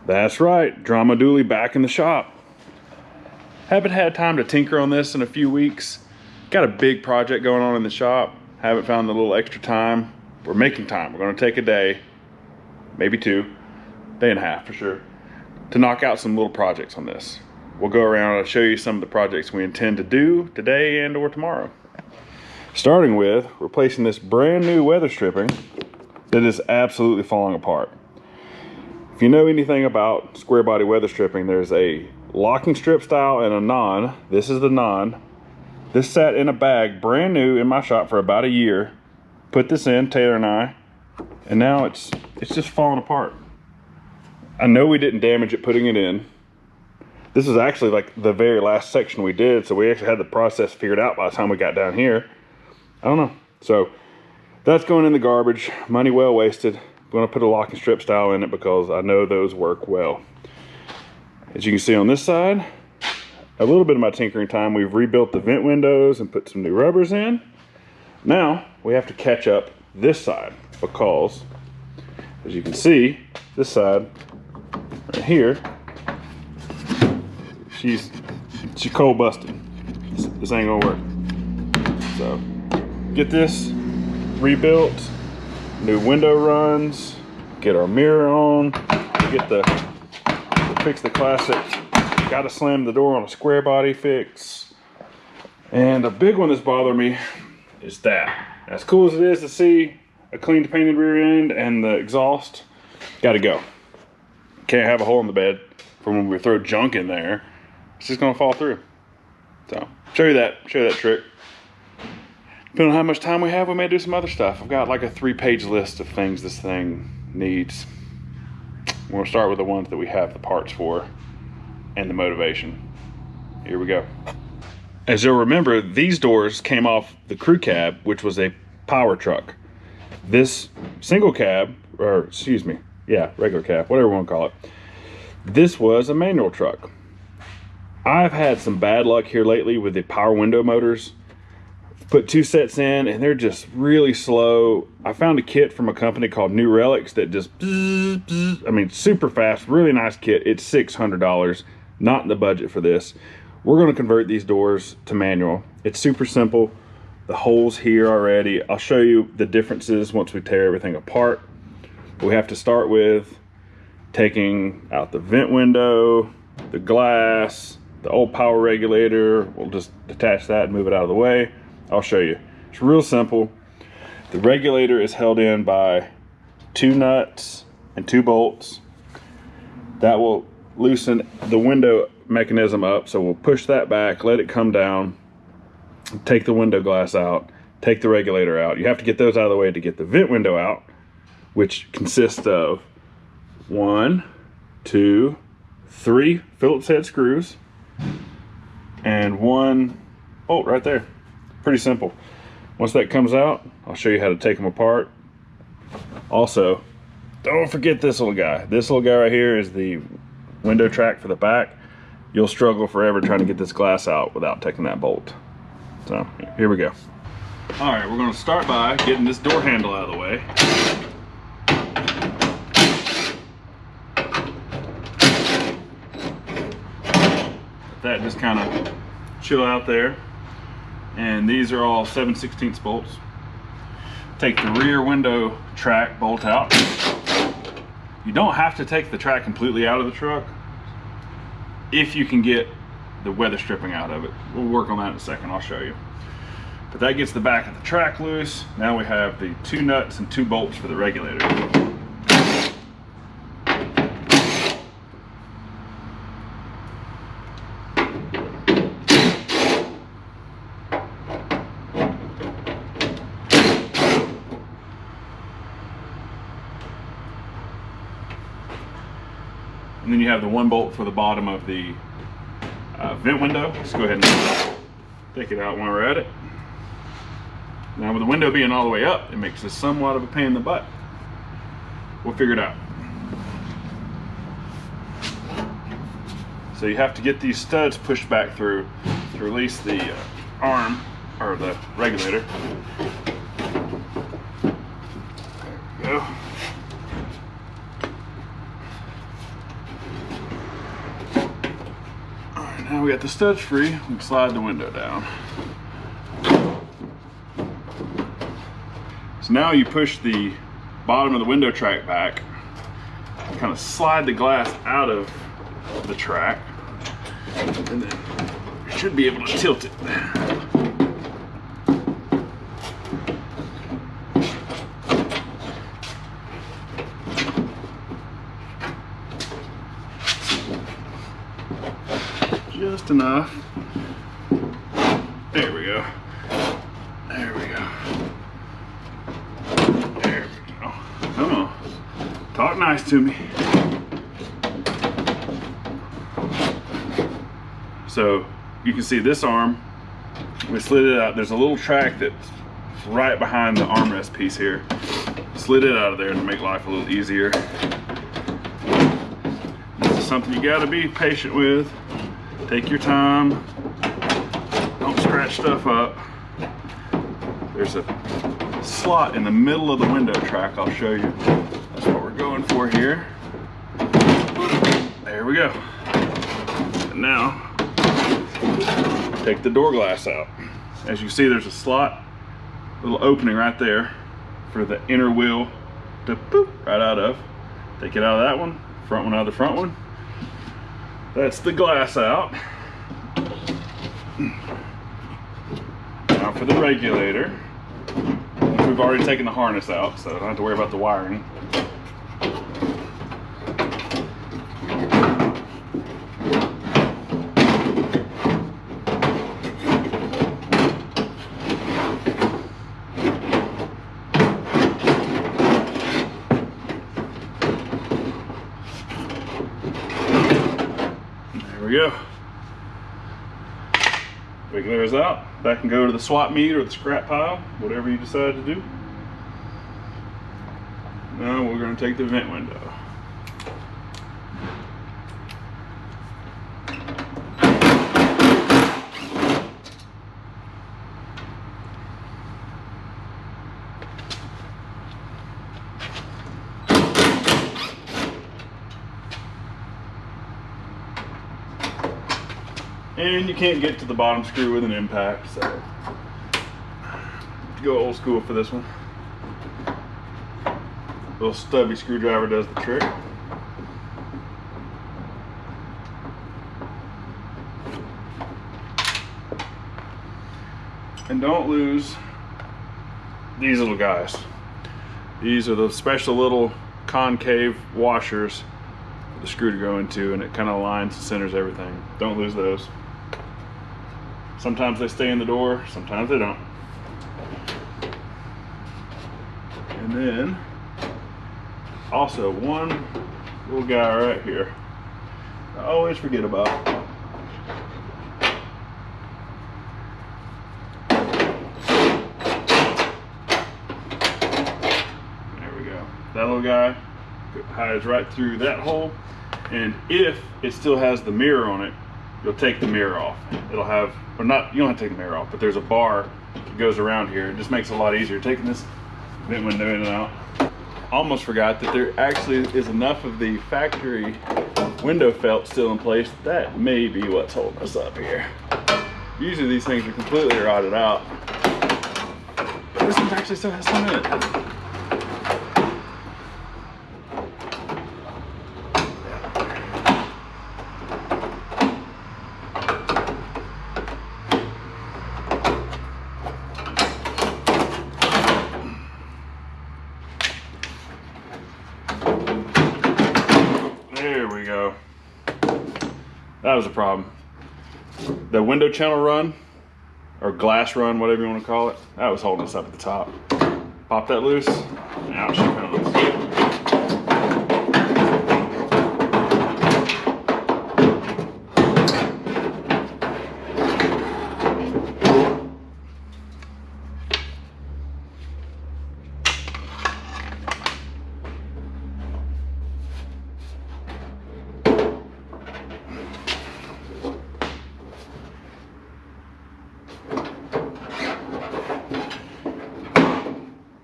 That's right, Drama Dually back in the shop. Haven't had time to tinker on this in a few weeks. Got a big project going on in the shop. Haven't found the little extra time. We're making time. We're gonna take a day, maybe two, day and a half for sure, to knock out some little projects on this. We'll go around and I'll show you some of the projects we intend to do today and or tomorrow. Starting with replacing this brand new weather stripping that is absolutely falling apart. If you know anything about square body weather stripping, there's a locking strip style and a non. This is the non. This sat in a bag brand new in my shop for about a year. Put this in, Taylor and I, and now it's just falling apart. I know we didn't damage it putting it in. This is actually like the very last section we did, so we actually had the process figured out by the time we got down here. I don't know. So that's going in the garbage. Money well wasted. I'm going to put a locking strip style in it because I know those work well. As you can see on this side, a little bit of my tinkering time, we've rebuilt the vent windows and put some new rubbers in. Now we have to catch up this side because, as you can see, this side right here, she's cold busted. This ain't gonna work. So get this rebuilt, new window runs, get our mirror on, fix the classic gotta slam the door on a square body fix. And a big one that's bothering me is that. As cool as it is to see a cleaned painted rear end and the exhaust, gotta go. Can't have a hole in the bed from when we throw junk in there. It's just gonna fall through. So show you that trick. Depending on how much time we have, we may do some other stuff. I've got like a 3-page list of things this thing needs. We'll start with the ones that we have the parts for and the motivation. Here we go. As you'll remember, these doors came off the crew cab, which was a power truck. This single cab, or excuse me, yeah, regular cab, whatever you want to call it. This was a manual truck. I've had some bad luck here lately with the power window motors. Put 2 sets in and they're just really slow. I found a kit from a company called New Relics that just bzz, bzz, I mean, super fast, really nice kit. It's $600, not in the budget for this. We're going to convert these doors to manual. It's super simple. The holes here already. I'll show you the differences once we tear everything apart. We have to start with taking out the vent window, the glass, the old power regulator. We'll just detach that and move it out of the way. I'll show you. It's real simple. The regulator is held in by 2 nuts and 2 bolts. That will loosen the window mechanism up. So we'll push that back, let it come down, take the window glass out, take the regulator out. You have to get those out of the way to get the vent window out, which consists of 1, 2, 3 Phillips head screws and 1 bolt right there. Pretty simple. Once that comes out, I'll show you how to take them apart. Also, don't forget this little guy. This little guy right here is the window track for the back. You'll struggle forever trying to get this glass out without taking that bolt. So here we go. All right, we're going to start by getting this door handle out of the way. Let that just kind of chill out there. And these are all 7/16 bolts. Take the rear window track bolt out. You don't have to take the track completely out of the truck if you can get the weather stripping out of it. We'll work on that in a second, I'll show you. But that gets the back of the track loose. Now we have the 2 nuts and 2 bolts for the regulator. And then you have the 1 bolt for the bottom of the vent window. Let's go ahead and take it out when we're at it. Now with the window being all the way up, it makes this somewhat of a pain in the butt. We'll figure it out. So you have to get these studs pushed back through to release the arm, or the regulator. There we go. Now we got the studs free, we can slide the window down. So now you push the bottom of the window track back, kind of slide the glass out of the track, and then you should be able to tilt it. Just enough. There we go. There we go. There we go. Come on. Talk nice to me. So you can see this arm, we slid it out. There's a little track that's right behind the armrest piece here. Slid it out of there to make life a little easier. This is something you gotta be patient with. Take your time, don't scratch stuff up. There's a slot in the middle of the window track, I'll show you. That's what we're going for here. There we go. And now, take the door glass out. As you can see, there's a slot, little opening right there for the inner wheel to boop right out of. Take it out of that one, front one out of the front one. That's the glass out. Now for the regulator. We've already taken the harness out, so I don't have to worry about the wiring. There we go. Regulators out. That can go to the swap meet or the scrap pile, whatever you decide to do. Now we're going to take the vent window. And you can't get to the bottom screw with an impact, so go old school for this one. Little stubby screwdriver does the trick. And don't lose these little guys. These are the special little concave washers for the screw to go into, and it kind of aligns and centers everything. Don't lose those. Sometimes they stay in the door, sometimes they don't. And then, also one little guy right here, I always forget about. There we go. That little guy hides right through that hole, and if it still has the mirror on it, you'll take the mirror off. It'll have, or not, you don't have to take the mirror off, but there's a bar that goes around here. It just makes it a lot easier taking this vent window in and out. Almost forgot that there actually is enough of the factory window felt still in place. That may be what's holding us up here. Usually these things are completely rotted out, but this one actually still has some in it. There we go. That was a problem. The window channel run, or glass run, whatever you want to call it, that was holding us up at the top. Pop that loose, and out she comes.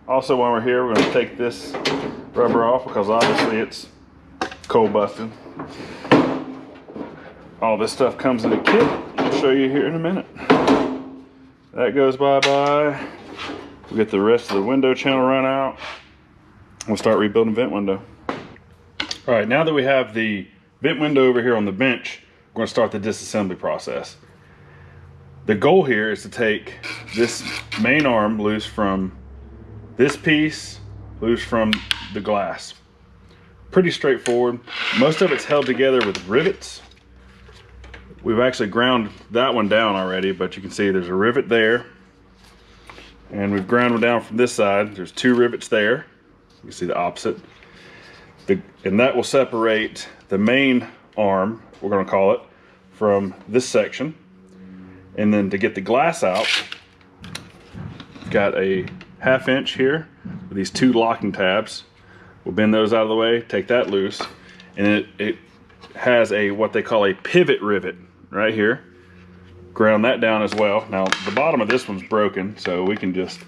Also, when we're here, we're going to take this rubber off because obviously it's cold busted. All this stuff comes in a kit. I'll show you here in a minute. That goes bye-bye. We get the rest of the window channel run out. We'll start rebuilding vent window. All right, now that we have the vent window over here on the bench, we're gonna start the disassembly process. The goal here is to take this main arm loose from this piece, loose from the glass. Pretty straightforward. Most of it's held together with rivets. We've actually ground that one down already, but you can see there's a rivet there. And we've ground them down from this side. There's 2 rivets there. You can see the opposite. And that will separate the main arm, we're gonna call it, from this section. And then to get the glass out, we've got a 1/2 inch here with these 2 locking tabs. We'll bend those out of the way, take that loose, and it has a what they call a pivot rivet right here. Ground that down as well. Now the bottom of this one's broken, so we can just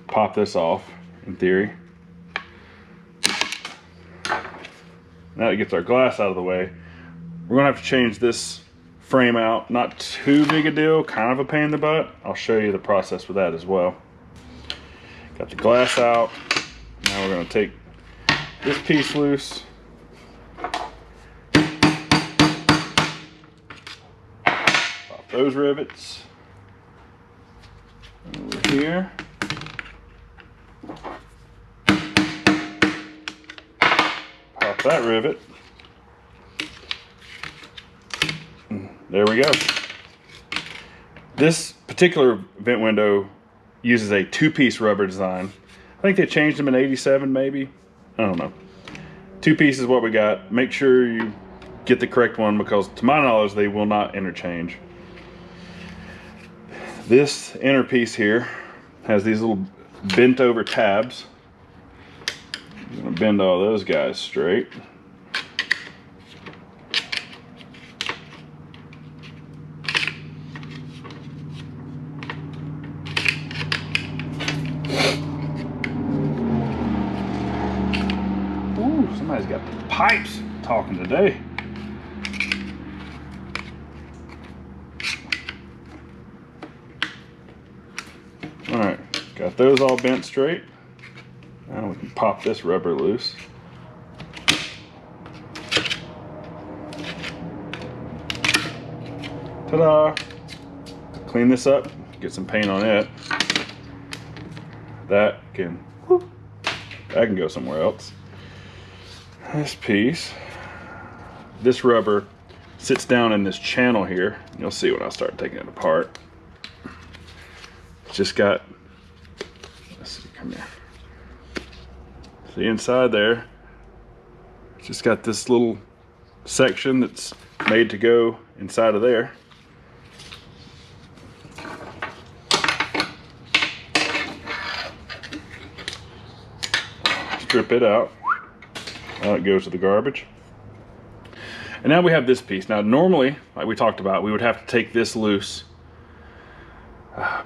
pop this off in theory. Now that gets our glass out of the way, we're gonna have to change this frame out. Not too big a deal, kind of a pain in the butt. I'll show you the process with that as well. Got the glass out. Now we're gonna take this piece loose. Pop those rivets over here. Pop that rivet. There we go. This particular vent window uses a 2-piece rubber design. I think they changed them in '87 maybe. I don't know. 2 pieces is what we got. Make sure you get the correct one because to my knowledge they will not interchange. This inner piece here has these little bent over tabs. I'm gonna bend all those guys straight. Ooh, somebody's got the pipes talking today. All right, got those all bent straight. Now we can pop this rubber loose. Ta-da! Clean this up, get some paint on it. That can go somewhere else. This piece, this rubber sits down in this channel here. You'll see when I start taking it apart. It's just got, let's see, come here. See inside there, it's just got this little section that's made to go inside of there. Strip it out. Now it goes to the garbage. And now we have this piece. Now normally, like we talked about, we would have to take this loose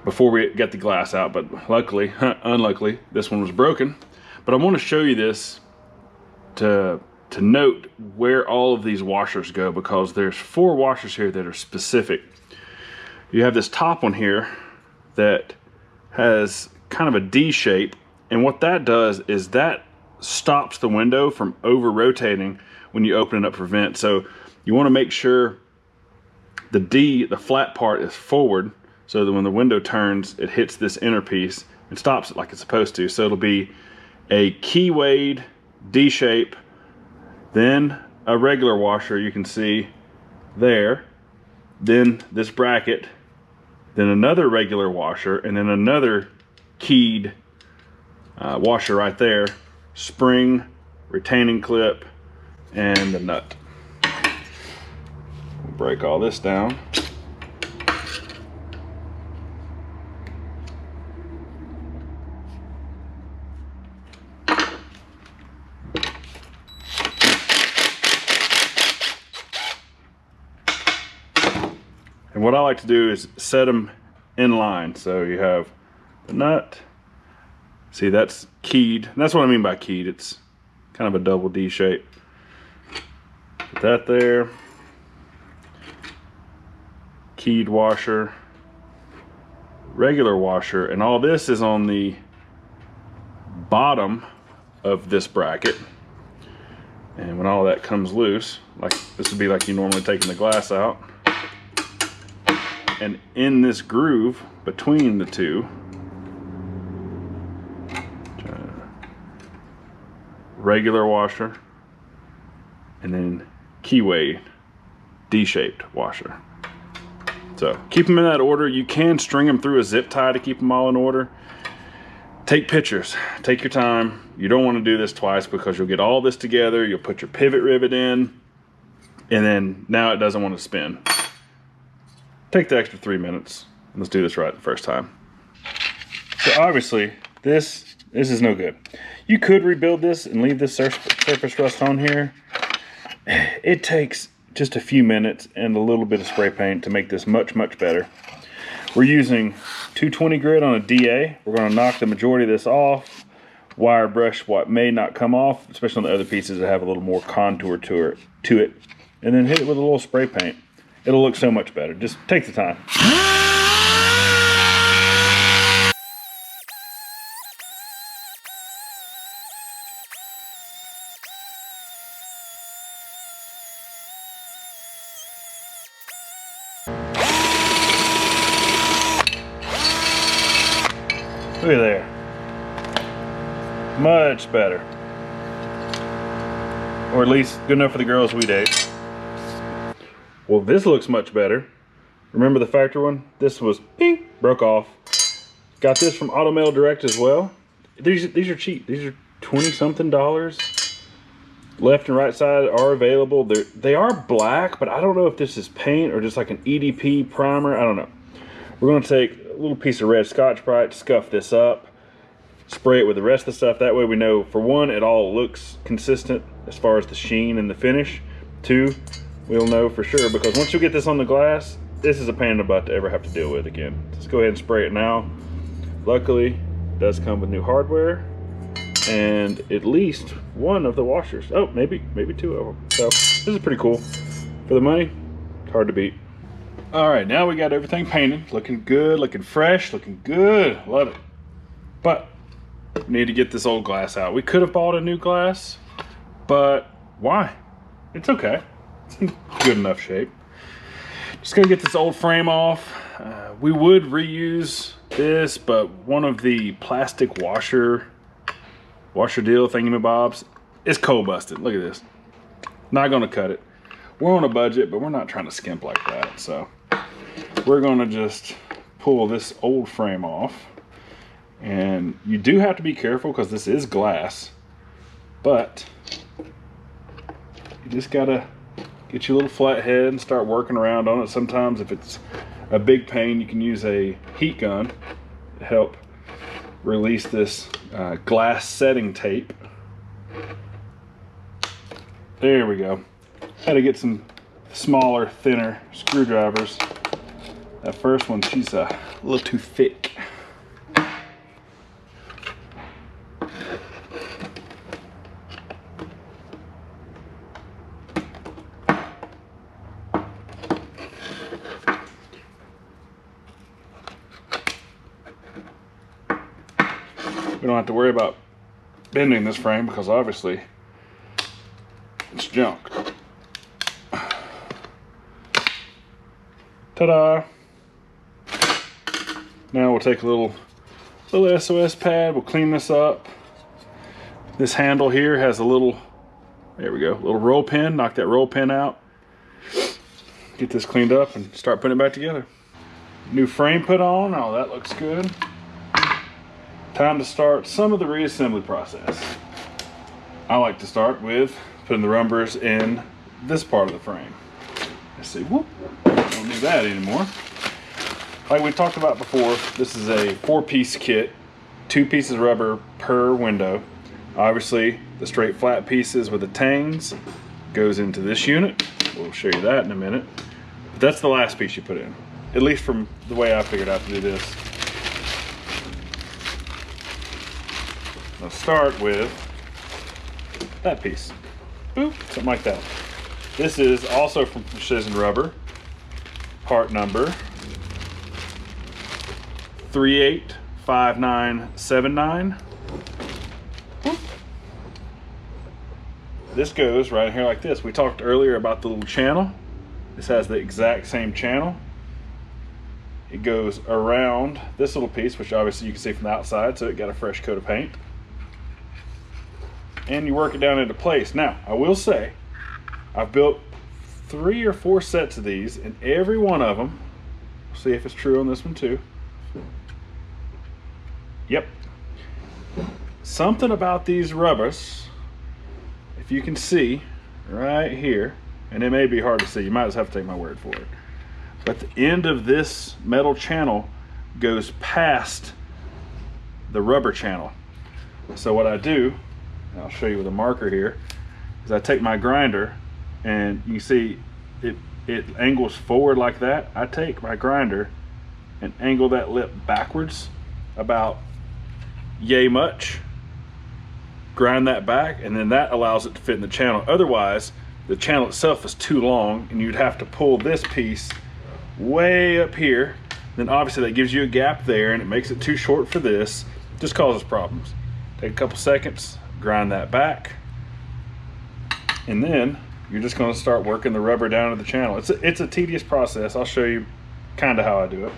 before we get the glass out, but luckily, unluckily, this one was broken. But I want to show you this to note where all of these washers go, because there's 4 washers here that are specific. You have this top one here that has kind of a D shape, and what that does is that stops the window from over rotating when you open it up for vent. So you want to make sure the flat part is forward, so that when the window turns, it hits this inner piece and stops it like it's supposed to. So it'll be a keywayed D shape, then a regular washer you can see there, then this bracket, then another regular washer, and then another keyed washer right there, spring, retaining clip, and the nut. We'll break all this down. And what I like to do is set them in line. So you have the nut. See, that's keyed. And that's what I mean by keyed. It's kind of a double D shape. Put that there. keyed washer, regular washer, and all this is on the bottom of this bracket. And when all that comes loose, like this would be like you normally taking the glass out, and in this groove between the two, regular washer, and then keyway D-shaped washer. So keep them in that order. You can string them through a zip tie to keep them all in order. Take pictures, take your time. You don't want to do this twice because you'll get all this together, you'll put your pivot rivet in, and then now it doesn't want to spin. Take the extra 3 minutes. Let's do this right the first time. So obviously, this is no good. You could rebuild this and leave this surface rust on here. It takes just a few minutes and a little bit of spray paint to make this much, much better. We're using 220 grit on a DA. We're going to knock the majority of this off, wire brush what may not come off, especially on the other pieces that have a little more contour to it, and then hit it with a little spray paint. It'll look so much better. Just take the time. Look at there. Much better. Or at least good enough for the girls we date. Well, this looks much better. Remember the factory one? This was ping, broke off. Got this from Automail Direct as well. These are cheap. These are $20-something. Left and right side are available. They are black, but I don't know if this is paint or just like an EDP primer. I don't know. We're going to take a little piece of red Scotch-Brite, scuff this up, spray it with the rest of the stuff. That way we know, for one, it all looks consistent as far as the sheen and the finish. Two, we'll know for sure, because once you get this on the glass, this is a pain in the butt to ever have to deal with again. Let's go ahead and spray it now. Luckily, it does come with new hardware and at least one of the washers. Oh, maybe two of them. So this is pretty cool. For the money, it's hard to beat. All right, now we got everything painted. Looking good, looking fresh, looking good. Love it. But we need to get this old glass out. We could have bought a new glass, but why? It's okay. It's in good enough shape. Just gonna get this old frame off. We would reuse this, but one of the plastic washer deal thingamabobs is cold busted. Look at this. Not gonna cut it. We're on a budget, but we're not trying to skimp like that. So we're gonna just pull this old frame off. And you do have to be careful because this is glass, but you just gotta get your little flat head and start working around on it. Sometimes if it's a big pain, you can use a heat gun to help release this glass setting tape. There we go. Had to get some smaller, thinner screwdrivers. That first one, she's a little too thick. We don't have to worry about bending this frame because obviously it's junk. Ta-da! Now we'll take a little SOS pad, we'll clean this up. This handle here has a little, there we go, little roll pin, knock that roll pin out. Get this cleaned up and start putting it back together. New frame put on, oh that looks good. Time to start some of the reassembly process. I like to start with putting the rubbers in this part of the frame. Let's see, whoop, don't do that anymore. Like we talked about before, this is a 4-piece kit, 2 pieces of rubber per window. Obviously, the straight flat pieces with the tangs goes into this unit. We'll show you that in a minute. But that's the last piece you put in, at least from the way I figured out to do this. Let's start with that piece. Boop, something like that. This is also from precision rubber. part number 385979. This goes right here like this. We talked earlier about the little channel. This has the exact same channel. It goes around this little piece, which obviously you can see from the outside, so it got a fresh coat of paint. And you work it down into place. Now, I will say, I've built 3 or 4 sets of these, and every one of them, see if it's true on this one too. Yep. Something about these rubbers, if you can see right here, and it may be hard to see, you might just have to take my word for it, but the end of this metal channel goes past the rubber channel. So what I do, and I'll show you with a marker here, is I take my grinder, and you can see it angles forward like that. I take my grinder and angle that lip backwards about yay much, grind that back, and then that allows it to fit in the channel. Otherwise, the channel itself is too long, and you'd have to pull this piece way up here. Then obviously that gives you a gap there, and it makes it too short for this. Just causes problems. Take a couple seconds, grind that back, and then you're just going to start working the rubber down to the channel. It's a tedious process. I'll show you kind of how I do it.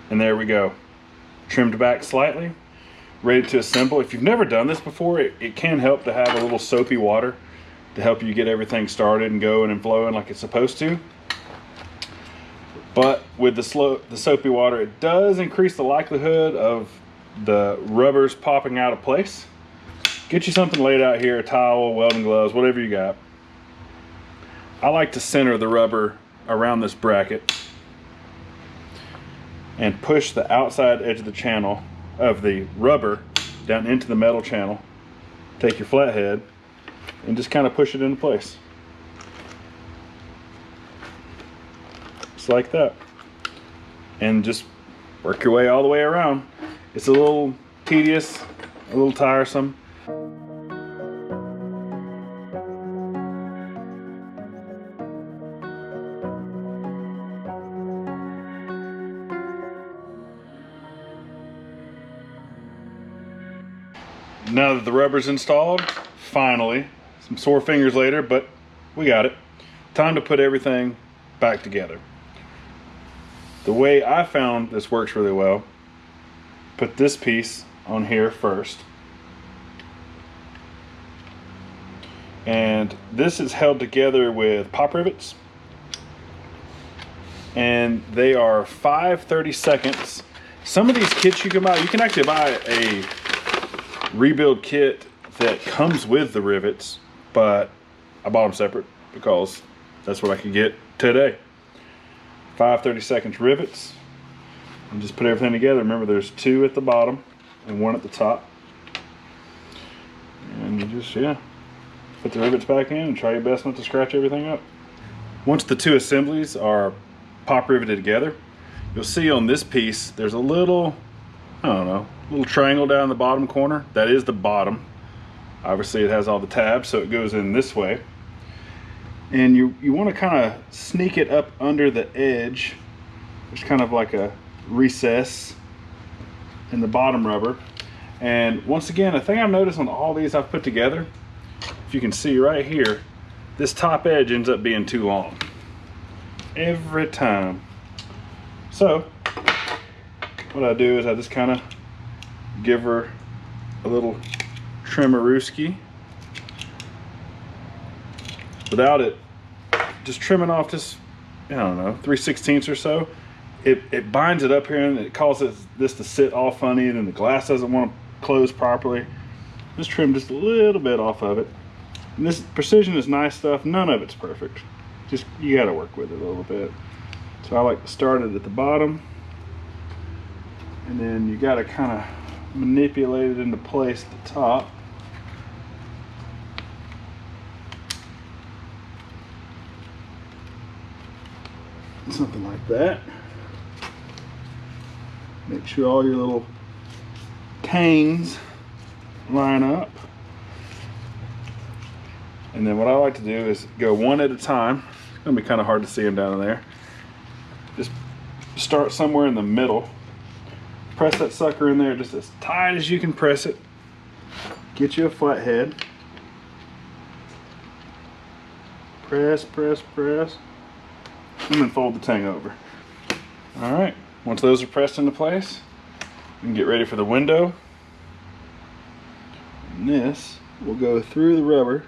And there we go. Trimmed back slightly, ready to assemble. If you've never done this before, it can help to have a little soapy water to help you get everything started and going and flowing like it's supposed to. But with the soapy water, it does increase the likelihood of the rubbers popping out of place. Get you something laid out here, a towel, welding gloves, whatever you got. I like to center the rubber around this bracket and push the outside edge of the channel of the rubber down into the metal channel. Take your flathead and just kind of push it into place. Just like that. And just work your way all the way around. It's a little tedious, a little tiresome. Now that the rubber's installed, finally, some sore fingers later, but we got it. Time to put everything back together. The way I found this works really well, put this piece on here first. And this is held together with pop rivets. And they are 5/32. Some of these kits you can buy, you can actually buy a rebuild kit that comes with the rivets, but I bought them separate because that's what I could get today. 5/32 rivets, and just put everything together. Remember, there's 2 at the bottom and 1 at the top, and you just put the rivets back in and try your best not to scratch everything up. Once the 2 assemblies are pop riveted together, you'll see on this piece there's a little, I don't know, little triangle down in the bottom corner. That is the bottom. Obviously it has all the tabs, so it goes in this way. And you want to kind of sneak it up under the edge. There's kind of like a recess in the bottom rubber. And once again, a thing I've noticed on all these I've put together, if you can see right here, this top edge ends up being too long every time. So what I do is I just kind of give her a little trimmerooski without it just trimming off just, I don't know, 3/16 or so. It binds it up here, and it causes this to sit all funny, and then the glass doesn't want to close properly. Just trim just a little bit off of it. And this precision is nice stuff. None of it's perfect. Just, you got to work with it a little bit. So I like to start it at the bottom, and then you got to kind of manipulate it into place at the top. Something like that. Make sure all your little tangs line up. And then what I like to do is go one at a time. It's gonna be kind of hard to see them down there. just start somewhere in the middle. Press that sucker in there just as tight as you can press it. Get you a flathead. Press, press, press. And then fold the tang over. Alright, once those are pressed into place, we can get ready for the window. And this will go through the rubber.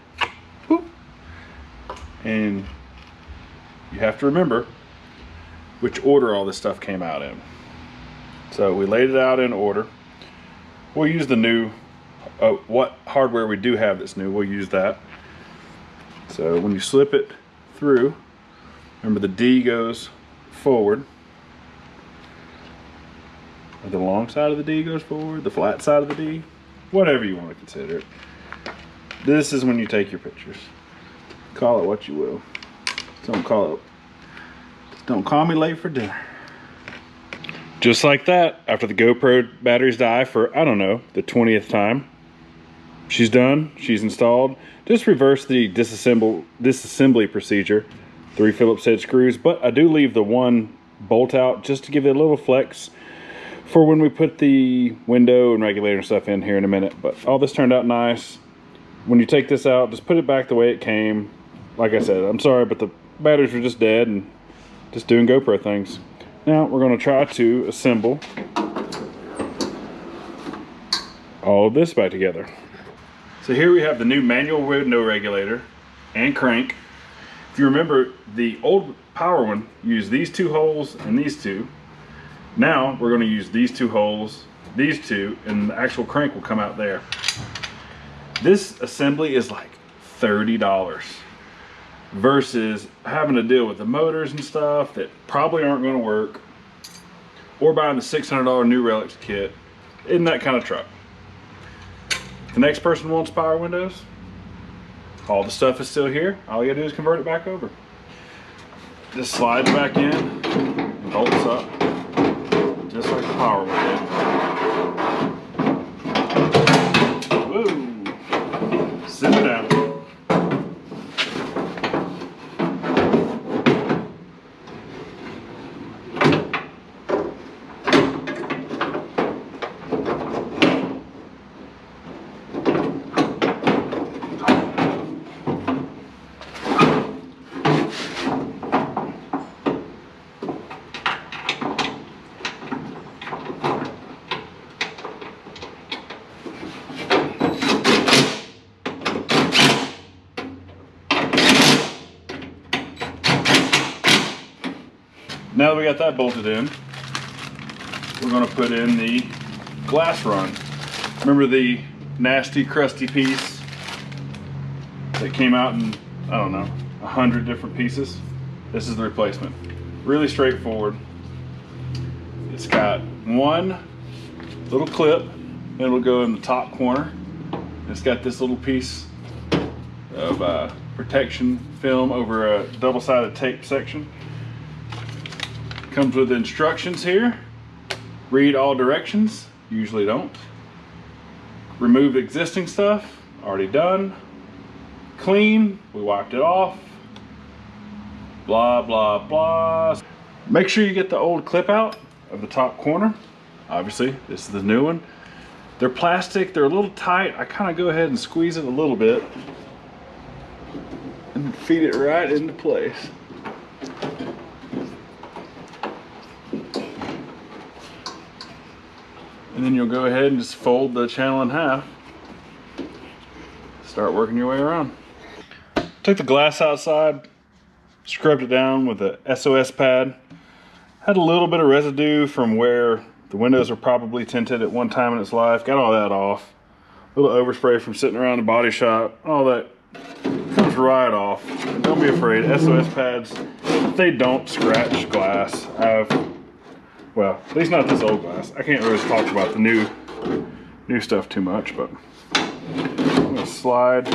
Whoop. And you have to remember which order all this stuff came out in. So we laid it out in order. We'll use the new, what hardware we do have that's new, we'll use that. So when you slip it through, remember the D goes forward. Or the long side of the D goes forward, the flat side of the D, whatever you want to consider it. This is when you take your pictures. Call it what you will. Don't call me late for dinner. Just like that, after the GoPro batteries die for, I don't know, the 20th time, she's done, she's installed. Just reverse the disassembly procedure. 3 Phillips head screws, but I do leave the 1 bolt out just to give it a little flex for when we put the window and regulator and stuff in here in a minute. But all this turned out nice. When you take this out, just put it back the way it came. Like I said, I'm sorry, but the batteries were just dead and just doing GoPro things. Now we're going to try to assemble all of this back together. So here we have the new manual window regulator and crank. If you remember, the old power one used these 2 holes and these 2. Now we're going to use these 2 holes, these 2, and the actual crank will come out there. This assembly is like $30 versus having to deal with the motors and stuff that probably aren't going to work, or buying the $600 new relics kit in that kind of truck. If the next person wants power windows, all the stuff is still here. All you gotta do is convert it back over. Just slides back in and bolts up, just like the power one did. Whoa! Simmer down. Now that we got that bolted in, we're going to put in the glass run. Remember the nasty, crusty piece that came out in, I don't know, 100 different pieces? This is the replacement. Really straightforward. It's got 1 little clip, and it'll go in the top corner. It's got this little piece of protection film over a double-sided tape section. Comes with instructions here. Read all directions. Usually don't. Remove existing stuff. Already done. Clean. We wiped it off. Blah, blah, blah. Make sure you get the old clip out of the top corner. Obviously, this is the new one. They're plastic. They're a little tight. I kind of go ahead and squeeze it a little bit and feed it right into place. And then you'll go ahead and just fold the channel in half. Start working your way around. Took the glass outside, scrubbed it down with a SOS pad. Had a little bit of residue from where the windows were probably tinted at one time in its life. Got all that off. A little overspray from sitting around the body shop. All that comes right off. And don't be afraid, SOS pads, they don't scratch glass. Well, at least not this old glass. I can't really talk about the new stuff too much, but I'm gonna slide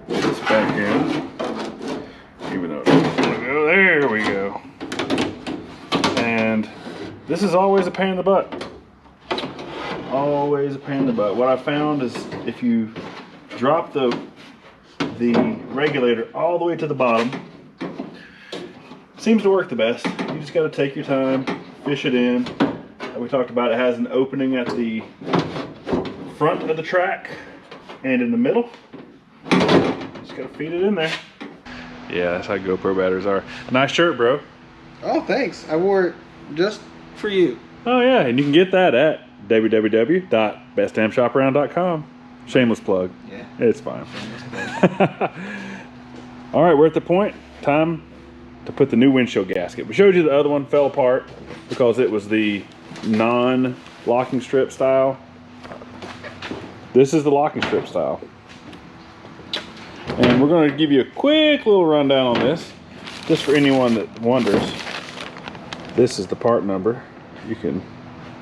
this back in, even though it doesn't want to go. There we go. And this is always a pain in the butt. Always a pain in the butt. What I found is if you drop the regulator all the way to the bottom, seems to work the best. You just got to take your time, fish it in. We talked about it has an opening at the front of the track and in the middle. Just got to feed it in there. Yeah, that's how GoPro batteries are. Nice shirt, bro. Oh, thanks. I wore it just for you. Oh yeah, and you can get that at www.bestdamnshoparound.com. Shameless plug. Yeah. It's fine. All right, we're at the point. Time to put the new windshield gasket. We showed you the other one fell apart because it was the non-locking strip style. This is the locking strip style. And we're going to give you a quick little rundown on this, just for anyone that wonders. This is the part number. You can,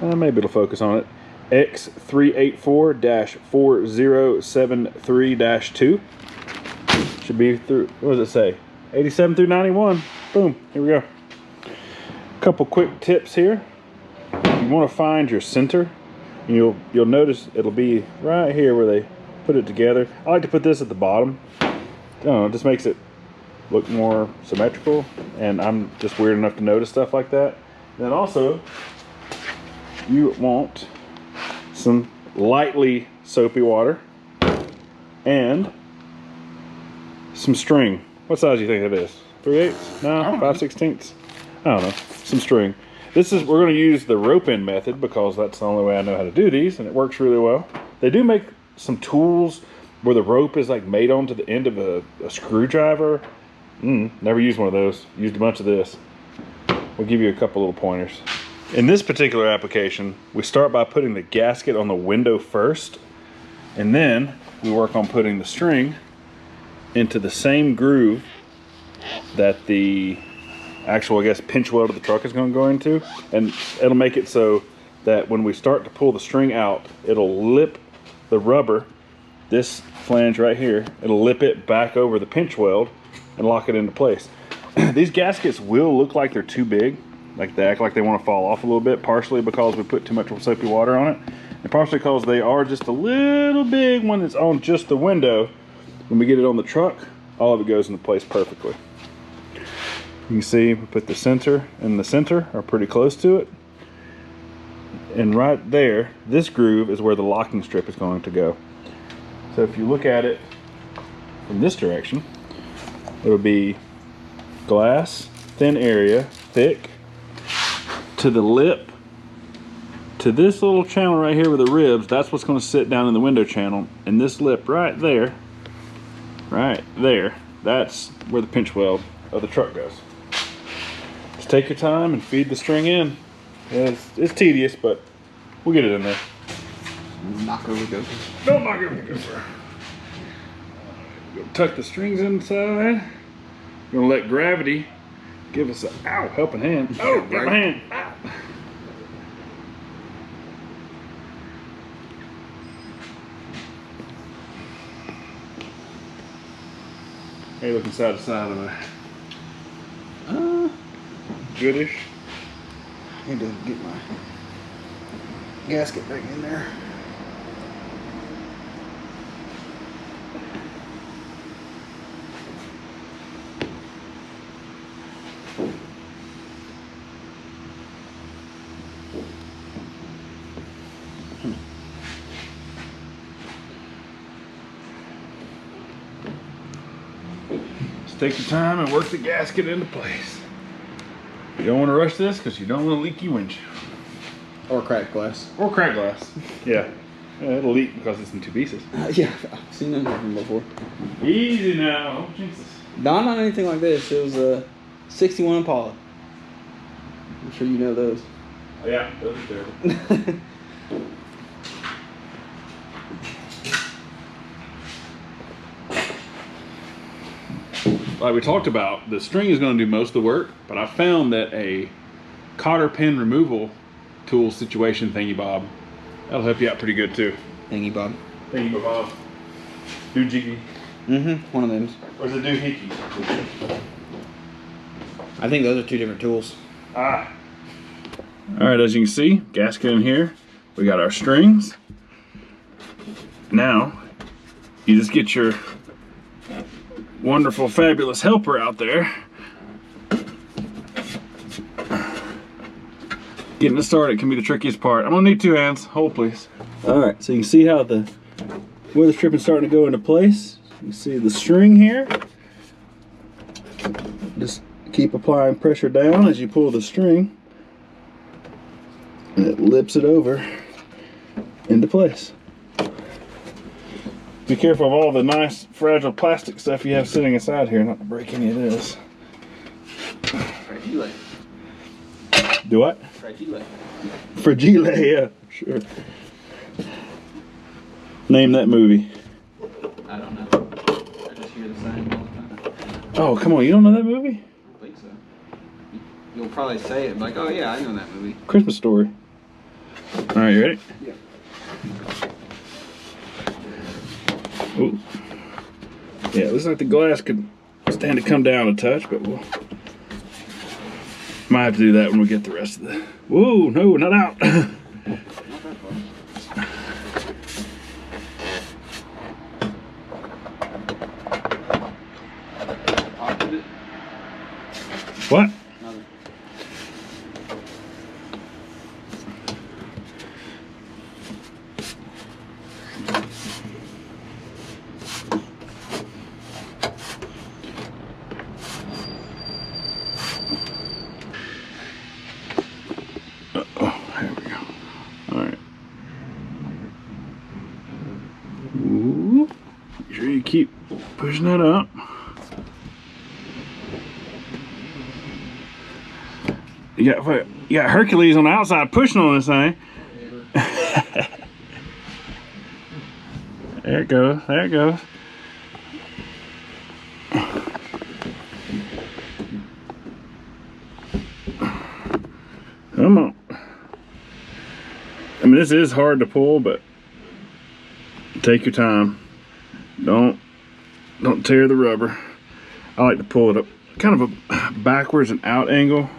maybe it'll focus on it. X384-4073-2. Should be through, what does it say? 87 through 91. Boom, here we go. A couple quick tips here. You want to find your center. You'll notice it'll be right here where they put it together. I like to put this at the bottom. I don't know, it just makes it look more symmetrical, and I'm just weird enough to notice stuff like that. And then also, you want some lightly soapy water and some string. What size do you think it is? 3/8? No, 5/16? I don't know. Some string. This is, we're going to use the rope end method because that's the only way I know how to do these, and it works really well. They do make some tools where the rope is like made onto the end of a screwdriver. Never used one of those. Used a bunch of this. We'll give you a couple little pointers. In this particular application, we start by putting the gasket on the window first, and then we work on putting the string into the same groove that the actual, I guess, pinch weld of the truck is going to go into, and it'll make it so that when we start to pull the string out, it'll lip the rubber, this flange right here, it'll lip it back over the pinch weld and lock it into place. These gaskets will look like they're too big, like they act like they want to fall off a little bit, partially because we put too much soapy water on it, and partially because they are just a little big when it's on just the window. When we get it on the truck, all of it goes into place perfectly. You can see we put the center and the center are pretty close to it. And right there, this groove is where the locking strip is going to go. So if you look at it from this direction, it'll be glass, thin area, thick, to the lip, to this little channel right here with the ribs. That's what's going to sit down in the window channel. And this lip right there, that's where the pinch weld of the truck goes. Just take your time and feed the string in. It's tedious, but we'll get it in there. Knock over the gopher. Don't knock over the gopher. Tuck the strings inside. We're gonna let gravity give us a helping hand. Oh, got my hand. Ah. How you looking side to side of it? Goodish. I need to get my gasket back in there. Take your time and work the gasket into place. You don't want to rush this because you don't want to leak your windshield. Or cracked glass. Or cracked glass. Yeah. It'll leak because it's in two pieces. Yeah, I've seen them happen before. Easy now. Oh, Jesus. Not on anything like this. It was a 61 Impala. I'm sure you know those. Oh, yeah, those are terrible. Like we talked about, the string is going to do most of the work, but I found that a cotter pin removal tool situation thingy bob, that'll help you out pretty good too. Thingy bob. Thingy bob. Doohickey. One of them. Or is it doohickey? I think those are two different tools. Ah. Alright, as you can see, gasket in here. We got our strings. Now, you just get your wonderful, fabulous helper out there. Getting it started can be the trickiest part. I'm gonna need 2 hands. Hold please. All right, so you can see how the weather stripping is starting to go into place. You see the string here. Just keep applying pressure down as you pull the string, and it lips it over into place. Be careful of all the nice fragile plastic stuff you have sitting inside here, not to break any of this. Fragile. Do what? Fragile. Fragile, yeah, sure. Name that movie. I don't know. I just hear the same all the time. Oh, come on, you don't know that movie? I don't think so. You'll probably say it like, oh yeah, I know that movie. Christmas Story. All right, you ready? Yeah. Ooh. Yeah, it looks like the glass could stand to come down a touch, but we'll might have to do that when we get the rest of the. Whoa, no, not out. Not that far. Pocketed it? What? Nothing. There we go. All right. Ooh. Make sure you keep pushing that up. You got Hercules on the outside pushing on this thing. There it goes. There it goes. Come on. I mean, this is hard to pull, but take your time. Don't tear the rubber. I like to pull it up kind of a backwards and out angle,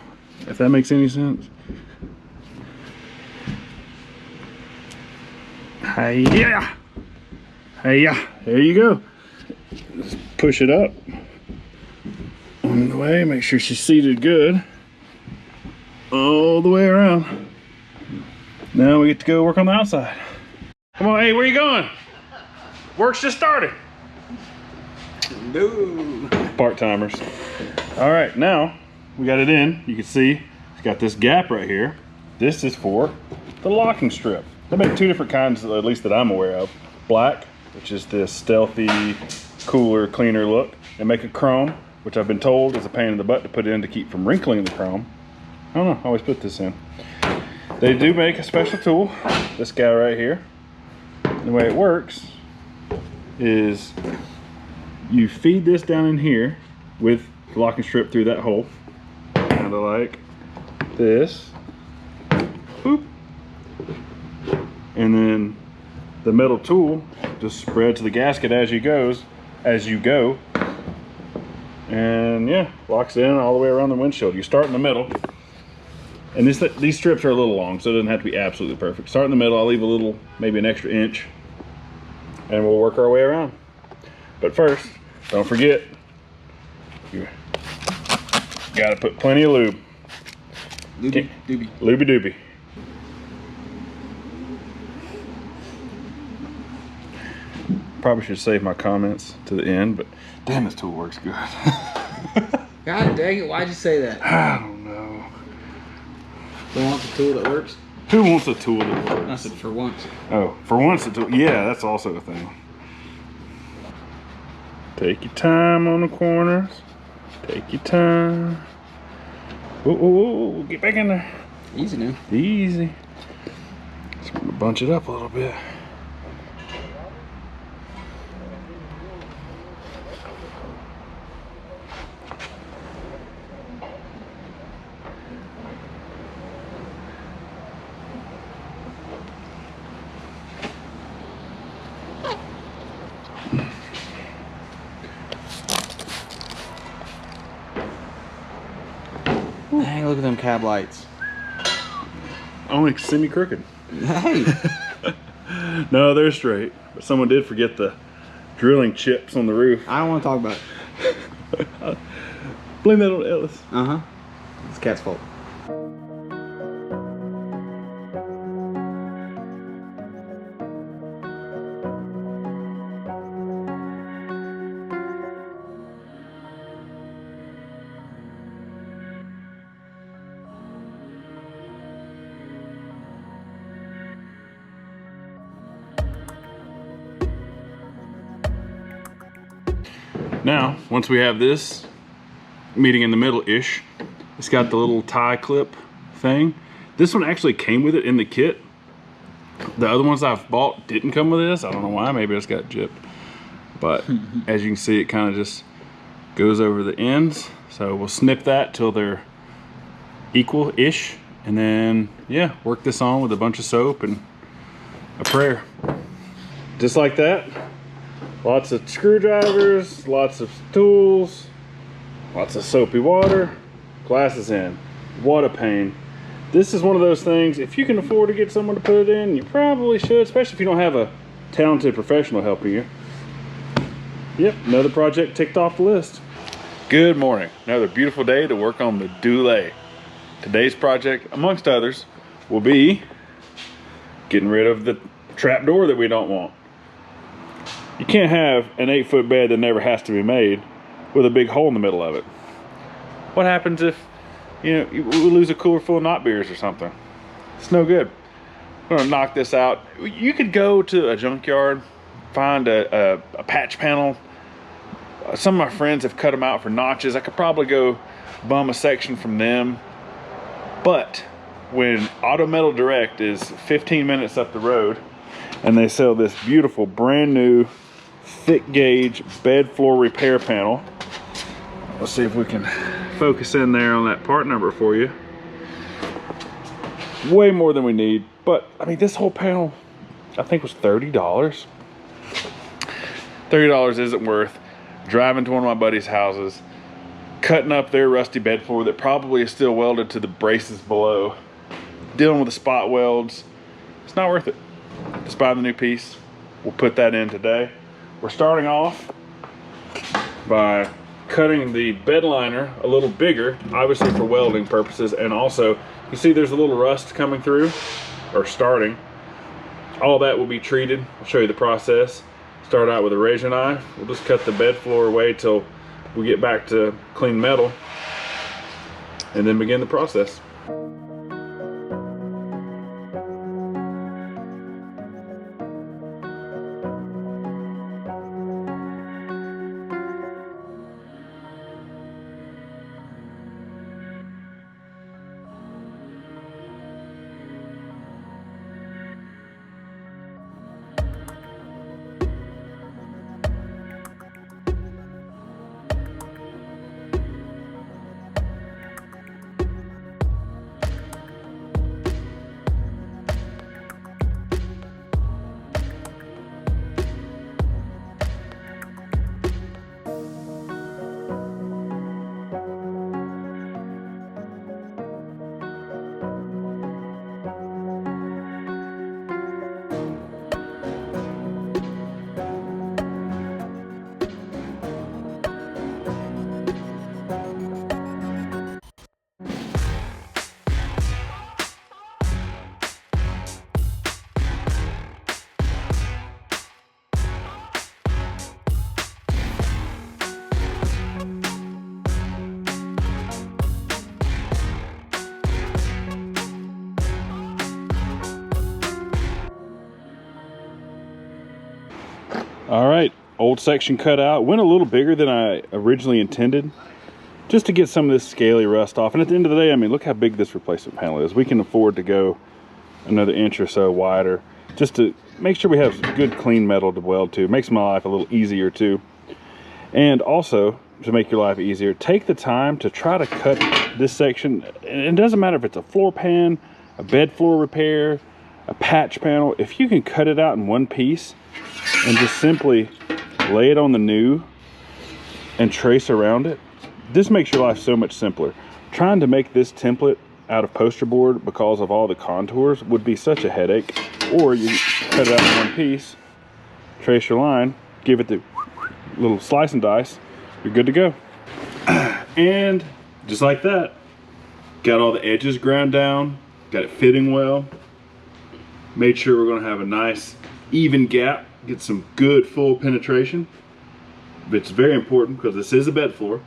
if that makes any sense. Hey-yeah! Hey-yeah! There you go. Just push it up on the way. Make sure she's seated good. All the way around. Now we get to go work on the outside. Come on, hey, where you going? Work's just started. No. Part-timers. All right, now we got it in. You can see it's got this gap right here. This is for the locking strip. They make 2 different kinds, at least that I'm aware of. Black, which is this stealthy, cooler, cleaner look. They make a chrome, which I've been told is a pain in the butt to put in to keep from wrinkling the chrome. I don't know, I always put this in. They do make a special tool, this guy right here. The way it works is you feed this down in here with the locking strip through that hole, kind of like this. Boop. And then the metal tool just spreads the gasket as you go, and yeah, locks in all the way around the windshield. You start in the middle, and these strips are a little long, so it doesn't have to be absolutely perfect. Start in the middle. I'll leave a little, maybe an extra inch, and we'll work our way around. But first, don't forget, you gotta put plenty of lube. Looby doobie. Looby doobie. Probably should save my comments to the end, but damn, this tool works good. God dang it, why'd you say that? I don't know. Don't want the tool that works? Who wants a tool that works? I said for once. Oh, for once a tool. Yeah, that's also a thing. Take your time on the corners. Take your time. Whoa, get back in there. Easy now. Easy. Just gonna bunch it up a little bit. Dang, look at them cab lights. Only semi-crooked. Hey! No, they're straight. But someone did forget the drilling chips on the roof. I don't want to talk about it. Blame that on Ellis. Uh-huh. It's Cat's fault. Now, once we have this meeting in the middle-ish, it's got the little tie clip thing. This one actually came with it in the kit. The other ones I've bought didn't come with this. I don't know why, maybe it's got gypped. But as you can see, it kind of just goes over the ends. So we'll snip that till they're equal-ish. And then, yeah, work this on with a bunch of soap and a prayer. Just like that. Lots of screwdrivers, lots of tools, lots of soapy water, glasses in. What a pain. This is one of those things, if you can afford to get someone to put it in, you probably should, especially if you don't have a talented professional helping you. Yep, another project ticked off the list. Good morning. Another beautiful day to work on the DUALLY. Today's project, amongst others, will be getting rid of the trap door that we don't want. You can't have an 8-foot bed that never has to be made with a big hole in the middle of it. What happens if, you know, we lose a cooler full of knot beers or something? It's no good. I'm gonna knock this out. You could go to a junkyard, find a patch panel. Some of my friends have cut them out for notches. I could probably go bum a section from them. But when Auto Metal Direct is 15 minutes up the road and they sell this beautiful brand new thick gauge bed floor repair panel. Let's see if we can focus in there on that part number for you. Way more than we need, but I mean, this whole panel I think was $30. $30 isn't worth driving to one of my buddies' houses, cutting up their rusty bed floor that probably is still welded to the braces below, dealing with the spot welds. It's not worth it. Just buy the new piece. We'll put that in today. We're starting off by cutting the bed liner a little bigger, obviously for welding purposes, and also you see there's a little rust coming through, or starting. All that will be treated. I'll show you the process. Start out with a razor knife. We'll just cut the bed floor away till we get back to clean metal, and then begin the process. All right, old section cut out. Went a little bigger than I originally intended, just to get some of this scaly rust off. And at the end of the day, I mean, look how big this replacement panel is. We can afford to go another inch or so wider, just to make sure we have good clean metal to weld to. It makes my life a little easier too. And also, to make your life easier, take the time to try to cut this section. And it doesn't matter if it's a floor pan, a bed floor repair, a patch panel. If you can cut it out in one piece and just simply lay it on the new and trace around it, this makes your life so much simpler. Trying to make this template out of poster board because of all the contours would be such a headache. Or you cut it out in one piece, trace your line, give it the little slice and dice, you're good to go. And just like that, got all the edges ground down, got it fitting well, made sure we're going to have a nice even gap, get some good full penetration. It's very important because this is a bed floor.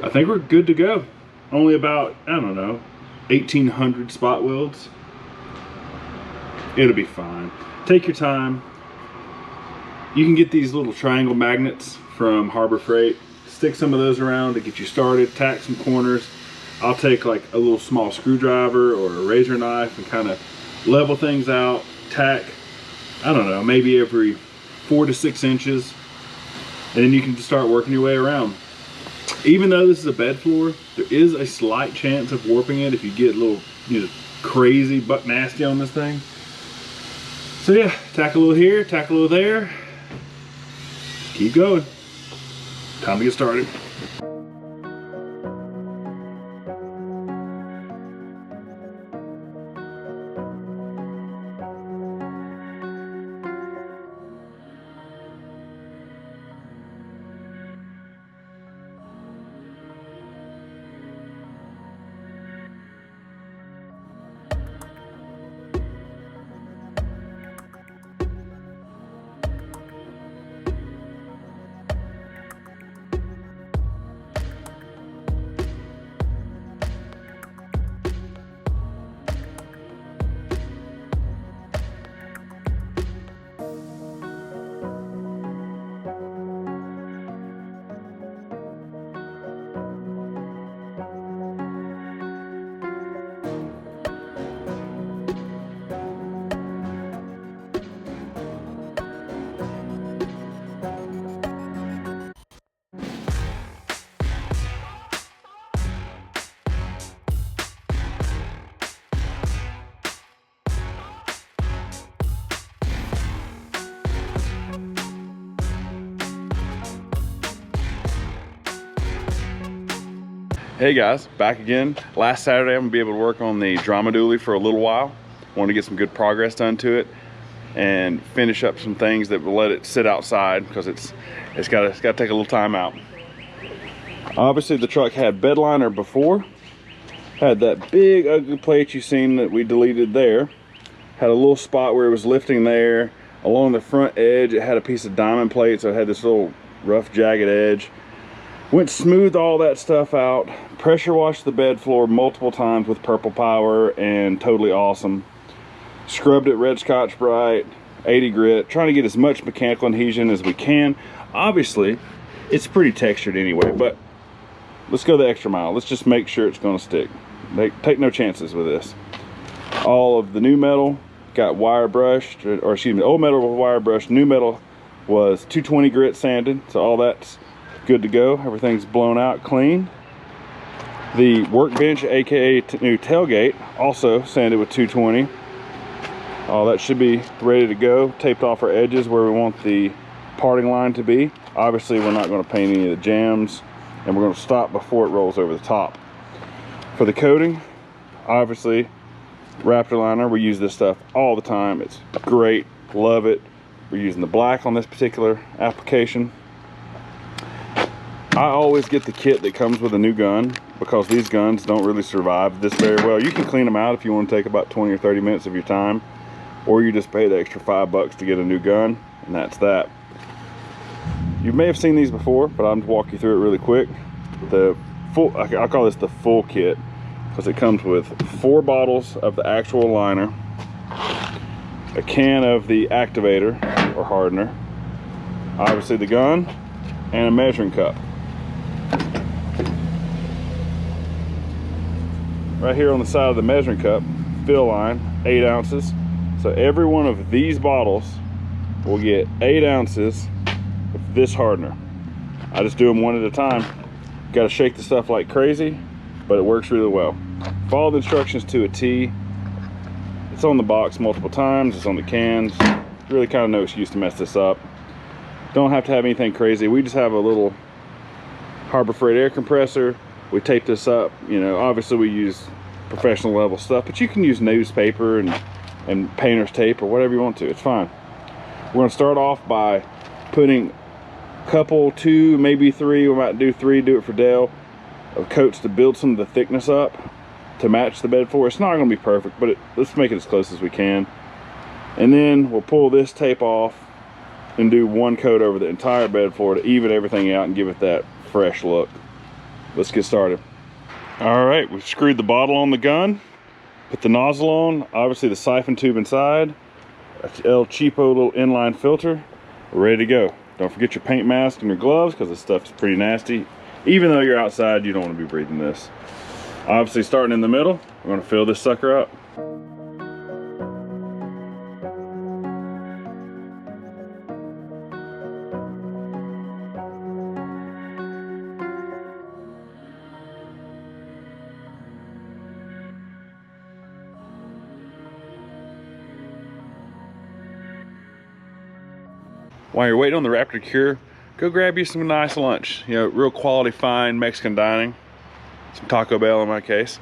I think we're good to go. Only about, I don't know, 1,800 spot welds. It'll be fine. Take your time. You can get these little triangle magnets from Harbor Freight. Stick some of those around to get you started, tack some corners. I'll take like a little small screwdriver or a razor knife and kind of level things out, tack, I don't know, maybe every 4 to 6 inches. And then you can just start working your way around. Even though this is a bed floor, there is a slight chance of warping it if you get a little, you know, crazy buck nasty on this thing. So yeah, tack a little here, tack a little there. Keep going. Time to get started. Hey guys, back again. Last Saturday I'm gonna be able to work on the drama dually for a little while. Want to get some good progress done to it and finish up some things that will let it sit outside because it's got to take a little time out. Obviously the truck had bed liner before, had that big ugly plate you seen that we deleted there, had a little spot where it was lifting there. Along the front edge it had a piece of diamond plate, so it had this little rough jagged edge. Went smoothed all that stuff out, pressure washed the bed floor multiple times with Purple Power and Totally Awesome. Scrubbed it red Scotch Brite, 80 grit, trying to get as much mechanical adhesion as we can. Obviously, it's pretty textured anyway, but let's go the extra mile. Let's just make sure it's gonna stick. Take no chances with this. All of the new metal got wire brushed, or excuse me, old metal was wire brushed, new metal was 220 grit sanded, so all that's good to go. Everything's blown out clean. The workbench, aka new tailgate, also sanded with 220. All that should be ready to go. Taped off our edges where we want the parting line to be. Obviously we're not going to paint any of the jams, and we're going to stop before it rolls over the top. For the coating, obviously Raptor liner, we use this stuff all the time. It's great, love it. We're using the black on this particular application. I always get the kit that comes with a new gun because these guns don't really survive this very well. You can clean them out if you want to take about 20 or 30 minutes of your time, or you just pay the extra $5 to get a new gun, and that's that. You may have seen these before, but I'll just walk you through it really quick. The full, I call this the full kit because it comes with 4 bottles of the actual liner, a can of the activator or hardener, obviously the gun, and a measuring cup. Right here on the side of the measuring cup, fill line, 8 ounces. So every one of these bottles will get 8 ounces of this hardener. I just do them one at a time. Got to shake the stuff like crazy, but it works really well. Follow the instructions to a T. It's on the box multiple times, it's on the cans. Really kind of no excuse to mess this up. Don't have to have anything crazy. We just have a little Harbor Freight air compressor. We tape this up, you know, obviously we use professional level stuff, but you can use newspaper and painter's tape or whatever you want to, it's fine. We're gonna start off by putting a couple, 2, maybe 3, we might do 3, do it for Dale, of coats to build some of the thickness up to match the bed floor. It's not gonna be perfect, but let's make it as close as we can. And then we'll pull this tape off and do 1 coat over the entire bed floor to even everything out and give it that fresh look. Let's get started. All right, we've screwed the bottle on the gun, put the nozzle on, obviously the siphon tube inside, a El Cheapo little inline filter, we're ready to go. Don't forget your paint mask and your gloves, because this stuff is pretty nasty. Even though you're outside, you don't want to be breathing this. Obviously, starting in the middle, we're going to fill this sucker up. While you're waiting on the Raptor to cure, go grab you some nice lunch. You know, real quality, fine Mexican dining. Some Taco Bell in my case.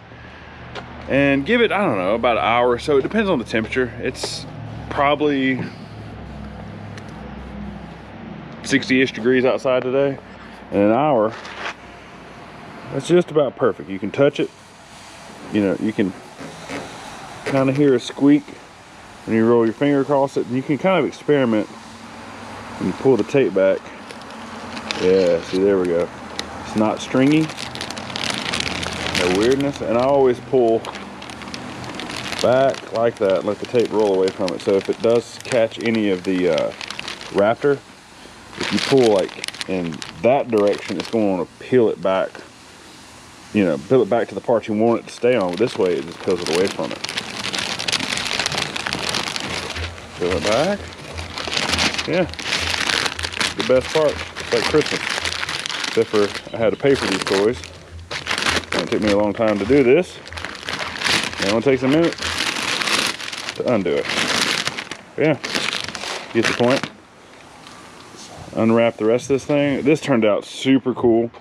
And give it, I don't know, about an hour or so. It depends on the temperature. It's probably 60-ish degrees outside today. In an hour, that's just about perfect. You can touch it. You know, you can kind of hear a squeak when you roll your finger across it. And you can kind of experiment when you pull the tape back. Yeah, see, there we go. It's not stringy, no weirdness. And I always pull back like that, let the tape roll away from it. So if it does catch any of the Raptor, if you pull like in that direction, it's going to peel it back. You know, peel it back to the part you want it to stay on. This way, it just peels it away from it. Peel it back. Yeah. The best part. It's like Christmas. Except for I had to pay for these toys. It took me a long time to do this. It only takes a minute to undo it. Yeah. Get the point. Unwrap the rest of this thing. This turned out super cool.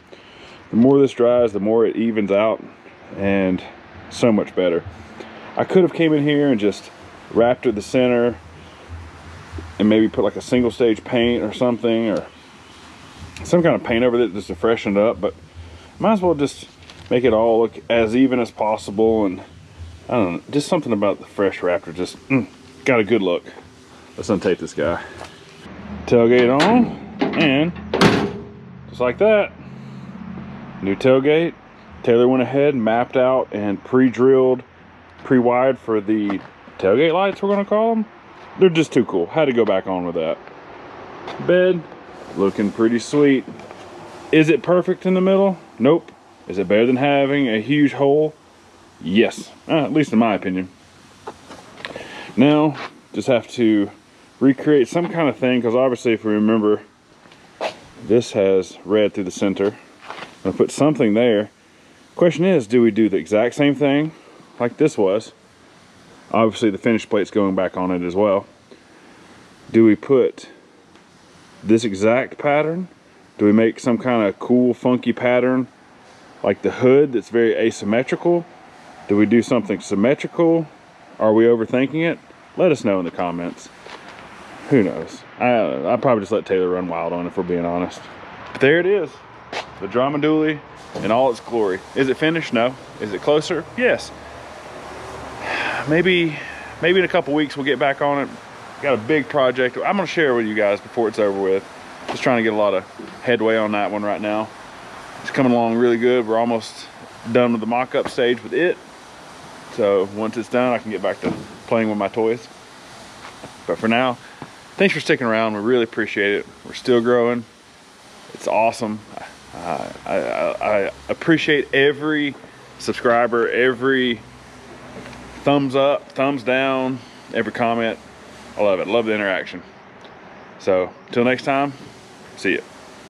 The more this dries, the more it evens out, and so much better. I could have came in here and just wrapped the center and maybe put like a single stage paint or something, or some kind of paint over it just to freshen it up, but might as well just make it all look as even as possible. And I don't know, just something about the fresh Raptor just got a good look. Let's untape this guy. Tailgate on, and just like that, new tailgate. Taylor went ahead, mapped out, and pre-drilled, pre-wired for the tailgate lights, we're gonna call them. They're just too cool. Had to go back on with that. Bed, looking pretty sweet. Is it perfect in the middle? Nope. Is it better than having a huge hole? Yes, at least in my opinion. Now, just have to recreate some kind of thing, because obviously if we remember, this has red through the center. I'm gonna put something there. Question is, do we do the exact same thing like this was? Obviously the finish plate's going back on it as well. Do we put this exact pattern? Do we make some kind of cool funky pattern like the hood that's very asymmetrical? Do we do something symmetrical? Are we overthinking it? Let us know in the comments. Who knows? I'll probably just let Taylor run wild on it, if we're being honest. But there it is. The drama dually in all its glory. Is it finished? No. Is it closer? Yes. Maybe in a couple weeks we'll get back on it. Got a big project I'm gonna share with you guys before it's over with. Just trying to get a lot of headway on that one right now. It's coming along really good. We're almost done with the mock-up stage with it. So once it's done, I can get back to playing with my toys. But for now, thanks for sticking around. We really appreciate it. We're still growing. It's awesome. I appreciate every subscriber, every thumbs up, thumbs down, every comment. I love it. Love the interaction. So, till next time, see ya.